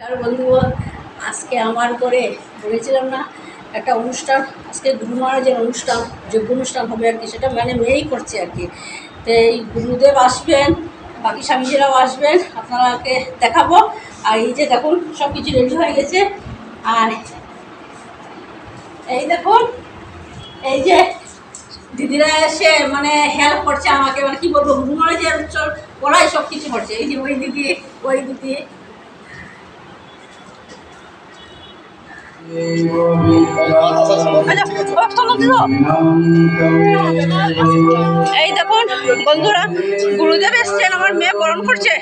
আর বন্ধুগণ, আজকে আমার ঘরে বলেছিলাম না একটা অনুষ্ঠান, আজকে গুরু মহারাজের অনুষ্ঠান, যোগ্য অনুষ্ঠান হবে আর কি, সেটা মানে মেয়েই করছে আর কি। তো এই গুরুদেব আসবেন, বাকি স্বামীজিরাও আসবেন, আপনারাকে দেখাবো। আর এই যে দেখুন সব কিছু রেডি হয়ে গেছে। আর এই দেখুন, এই যে দিদিরা এসে মানে হেল্প করছে আমাকে, মানে কি বলবো, গুরু মহারাজের উৎসব ওরাই সব কিছু করছে। এই যে ওই দিদি, ওই দিদি। এই দেখুন বন্ধুরা, গুরুদেব এসছেন, আমার মেয়ে বরণ করছে।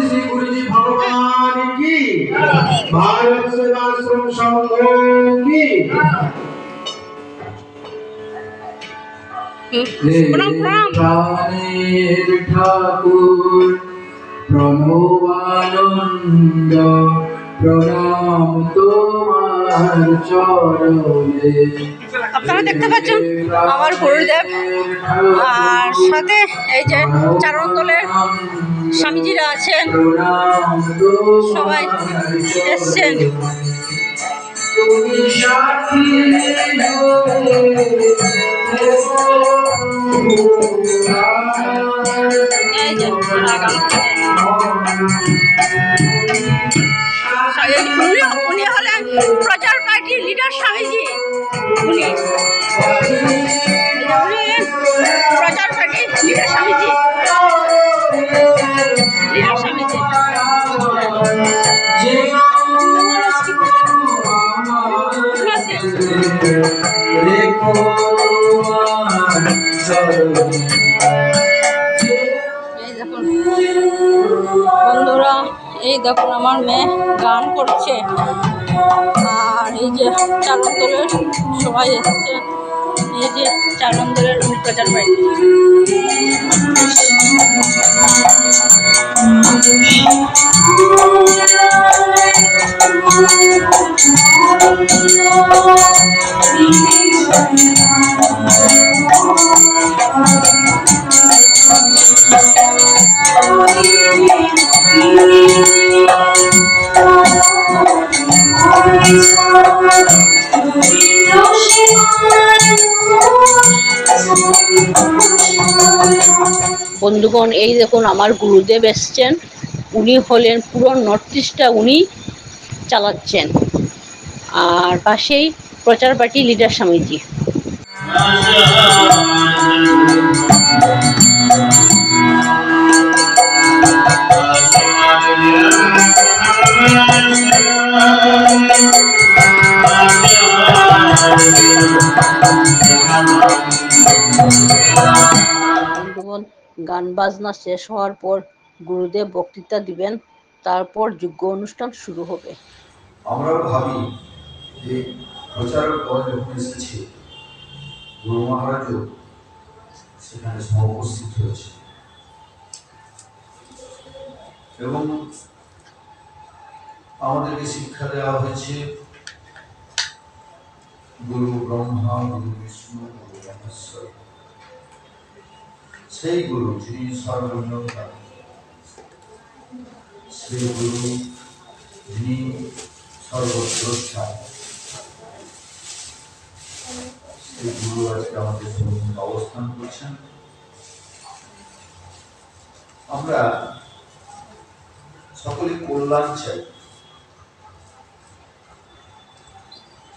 श्री गुरु जी भगवान की, भारत सेवाश्रम संघ की। ठाकुर प्रणवानंद प्रणाम তোমার চরণে। আপনারা দেখতে পাচ্ছেন আমার গুরুদেব, আর সাথে এই যে চারণ দলের স্বামীজিরা আছেন, সবাই এসছেন। এই যে উনি হলেন প্রচার পার্টির লিডার স্বামীজি। উনি প্রচার পার্টির লিডার স্বামীজি, লিডার স্বামীজি। এই দেখুন বন্ধুরা, এই দেখুন আমার মেয়ে গান করছে, আর এই যে চারণ দলের সবাই এসছে। এই যে চারণ দলের প্রচার পার্টি। বন্ধুগণ, এই দেখুন আমার গুরুদেব এসছেন। উনি হলেন পুরো নর্থ ইস্টটা উনি চালাচ্ছেন, আর পাশেই প্রচার পার্টি লিডার স্বামীজি। গান বাজনা শেষ হওয়ার পর গুরুদেব বক্তৃতা দিবেন, তারপর যোগ্য অনুষ্ঠান শুরু হবে। আমরা ভাবি যে প্রচারক দল যখন এসেছে, গুরু মহারাজও সেখানে উপস্থিত হয়েছে এবং আমাদেরকে শিক্ষা দেওয়া হয়েছে গুরু ব্রহ্মা, গুরু বিষ্ণু, গুরু মহেশ্বর। সেই গুরু যিনি সর্বজ্ঞতা, সেই গুরু যিনি সর্বশ্রদ্ধা, সেই গুরু আজকে আমাদের সম্মুখে অবস্থান করছেন। আমরা সকলে কল্যাণ চাই।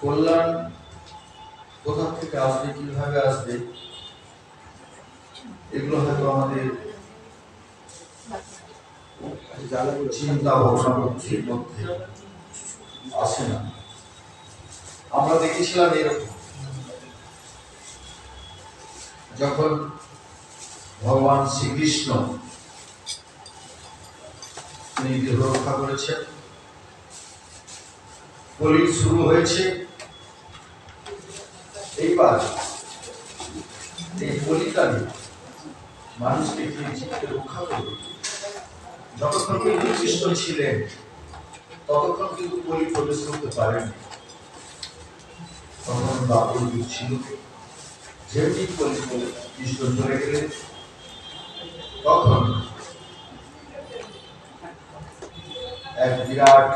কল্যাণ কোথা থেকে আসবে, কিভাবে আসবে, এগুলো হয়তো আমাদের চিন্তা ভাবনা বুদ্ধির মধ্যে আসে না। আমরা দেখেছিলাম এরকম, যখন ভগবান শ্রীকৃষ্ণ তিনি দেহ রক্ষা করেছেন, কলি শুরু হয়েছে। এইবার এই কলিকালে মানুষকে জীবকে রক্ষা করবে। যতক্ষণ কিন্তু কৃষ্ণ ছিলেন ততক্ষণ কিন্তু কলি প্রবেশ করতে পারেনি। তখন বাপুর যুগ ছিল, যেমনি কৃষ্ণ চলে গেলেন তখন এক বিরাট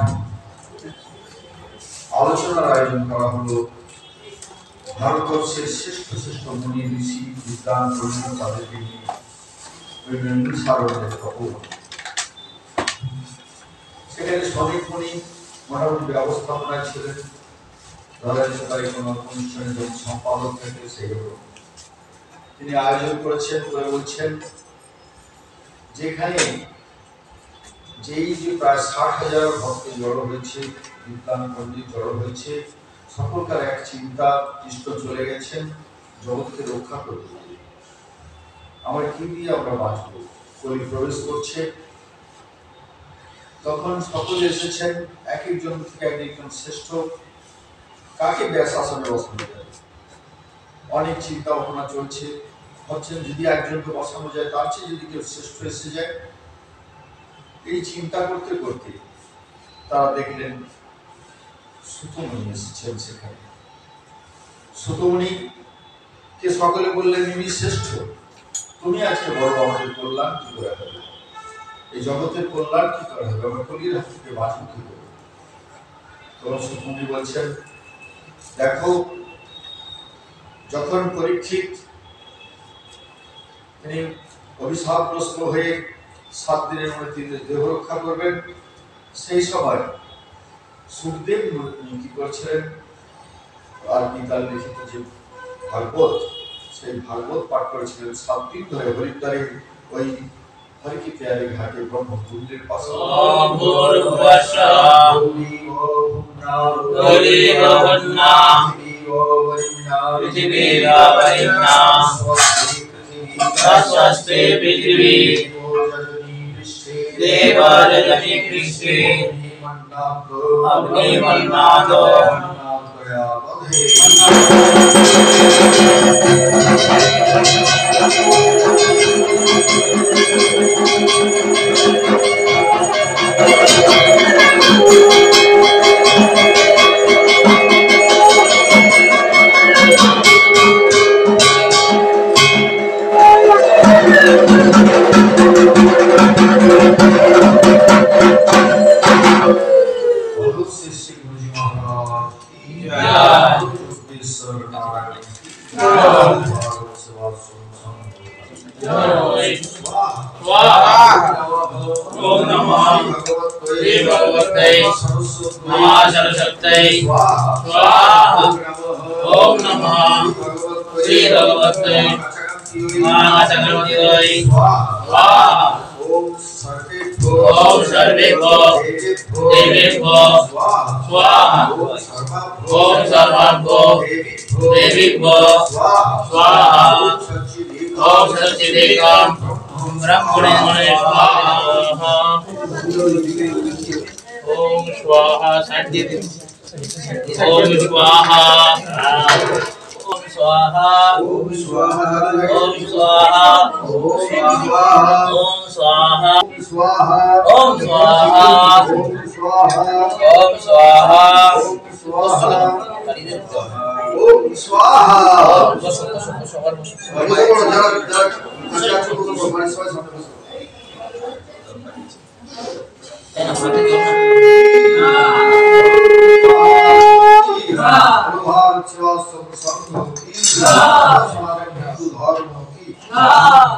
আলোচনার আয়োজন করা হলো। ভারতবর্ষের শ্রেষ্ঠ শ্রেষ্ঠ মুনি ঋষি বিদ্বান পণ্ডিত তাদেরকে নিয়ে সেখানে শ্রমিক মুনি মোটামুটি ব্যবস্থাপনায় ছিলেন। ধরেন সবাই কোনো অনুষ্ঠানের জন্য সম্পাদক থেকে সেগুলো তিনি আয়োজন করেছেন করে বলছেন যেখানে যেই যে প্রায় 60,000 ভক্ত জড়ো হয়েছে, বিদ্বান পণ্ডিত জড়ো হয়েছে, সকলকার এক চিন্তা, কৃষ্ণ চলে গেছেন জগৎকে রক্ষা করতে, আমরা কি দিয়ে আমরা বাঁচব, কলি প্রবেশ করছে। তখন সকলে এসেছেন এক একজন থেকে এক একজন শ্রেষ্ঠ কাকে ব্যাস আসনে বসানো যায়, অনেক চিন্তা ভাবনা চলছে। ভাবছেন যদি একজনকে বসানো যায় তার চেয়ে যদি কেউ শ্রেষ্ঠ এসে যায়। এই চিন্তা করতে করতে তারা দেখলেন সুতমণি এসেছেন সেখানে। সুতমণিকে সকলে বললেন ইনি শ্রেষ্ঠ, তুমি আজকে বড় আমাদের কল্যাণ কি করে হবে, এই জগতের কল্যাণ কি করে হবে, আমরা কলির হাত থেকে বাঁচব কি করে। তখন সুতমণি বলছেন দেখো, যখন পরীক্ষিত তিনি অভিশাপগ্রস্ত হয়ে 7 দিনের মধ্যে তিনি দেহ রক্ষা করবেন, সেই সময় সুখদেব কি করছিলেন আর গীতার লিখিত যে ভাগবত, সেই ভাগবত পাঠ করেছিলেন 7 দিন ধরে হরিদ্বারে ওই হরিকি তেয়ারি ঘাটে ব্রহ্মকুণ্ডের পাশে। स्वस्ति पृथ्वी देवाजनी पृष्ठे अग्निमन्नादो ओम सर्वेभ्यो देवेभ्यो स्वाहा ओम सर्वाभ्यो देवीभ्यो स्वाहा ओम सच्चिदेकं ब्रह्मणे स्वाहा ओम स्वाहा ओम स्वाहा ओम स्वाहा ओम स्वाहा ओम स्वाहा ओम स्वाहा ओम स्वाहा ओम स्वाहा ओम स्वाहा ओम स्वाहा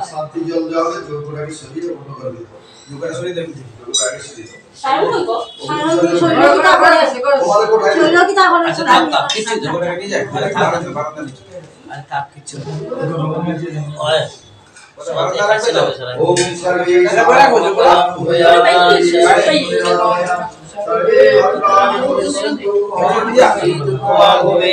शांति जल जाओ जो पुरानी शरीर बंद कर दे जो कर शरीर दे जो आगे से सारू को शरीर की ताकत ऐसे करो शरीर की ताकत ऐसे अच्छा किसी जगह नहीं जाए अरे था जो बात नहीं अरे था किसी ओए ओम सर्वे सर्वे सर्वे